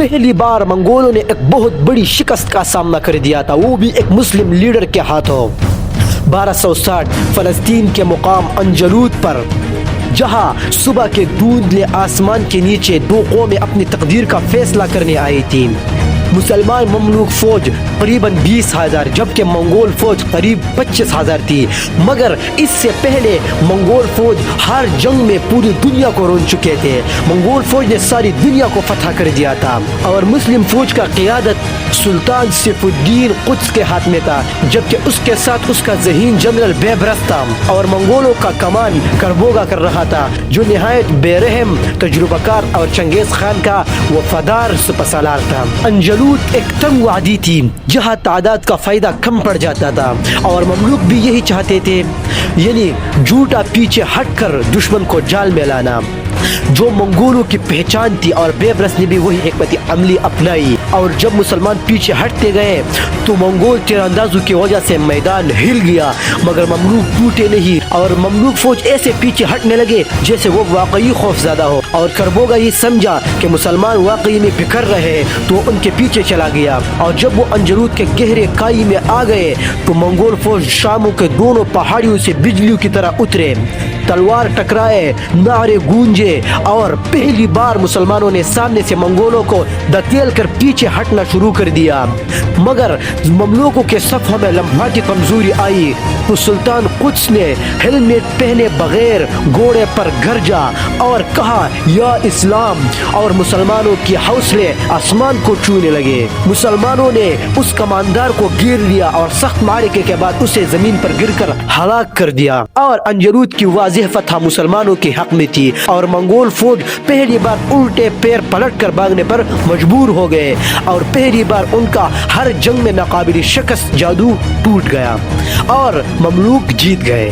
پہلی بار منگولوں نے ایک بہت بڑی شکست کا سامنا کر دیا تھا، وہ بھی ایک مسلم لیڈر کے ہاتھوں۔ 1260 فلسطین کے مقام انجلوت پر، جہاں صبح کے دھندلے آسمان کے نیچے دو قومیں اپنی تقدیر کا فیصلہ کرنے آئی تھیں۔ مسلمان مملوک فوج قریباً 20,000 جبکہ منگول فوج قریب 25,000 تھی، مگر اس سے پہلے منگول فوج ہر جنگ میں پوری دنیا کو رون چکے تھے۔ منگول فوج نے ساری دنیا کو فتح کر دیا تھا اور مسلم فوج کا قیادت سلطان سیف الدین قدس کے ہاتھ میں تھا، جبکہ اس کے ساتھ اس کا ذہین جنرل بیبرس تھا اور منگولوں کا کمان کربوگا کر رہا تھا، جو نہایت بے رحم، تجربہ کار اور چنگیز خان کا وفادار سپاسالار تھا۔ انجلوت ایک تنگ وادی تھی جہاں تعداد کا فائدہ کم پڑ جاتا تھا اور مملوک بھی یہی چاہتے تھے، یعنی جھوٹا پیچھے ہٹ کر دشمن کو جال میں لانا، جو منگولوں کی پہچان تھی، اور بیبرس نے بھی وہی حکمت عملی اپنائی۔ اور جب مسلمان پیچھے ہٹتے گئے تو منگول تیر اندازوں کی وجہ سے میدان ہل گیا، مگر مملوک ٹوٹے نہیں اور مملوک فوج ایسے پیچھے ہٹنے لگے جیسے وہ واقعی خوف زدہ ہو، اور کربوگا یہ سمجھا کہ مسلمان واقعی میں بکھر رہے تو ان کے پیچھے چلا گیا، اور جب وہ انجلوت کے گہرے کائی میں آ گئے تو منگول فوج شاموں کے دونوں پہاڑیوں سے بجلیوں کی طرح اترے، تلوار ٹکرائے، نعرے گونجے، اور پہلی بار مسلمانوں نے سامنے سے منگولوں کو دھکیل کر پیچھے ہٹنا شروع کر دیا، مگر مملوکوں کے صفوں میں لمحاتی کمزوری آئی تو سلطان قدس نے ہیلمٹ پہنے بغیر گھوڑے پر گرجا اور کہا یا اسلام، اور مسلمانوں کے حوصلے آسمان کو چھونے لگے۔ مسلمانوں نے اس کماندار کو گھیر لیا اور سخت معرکے کے بعد اسے زمین پر گر کر ہلاک کر دیا، اور انجلوت کی واضح فتح مسلمانوں کے حق میں تھی، اور منگول فوج پہلی بار الٹے پیر پلٹ کر بھاگنے پر مجبور ہو گئے، اور پہلی بار ان کا ہر جنگ میں ناقابل شکست جادو ٹوٹ گیا اور مملوک جیت گئے۔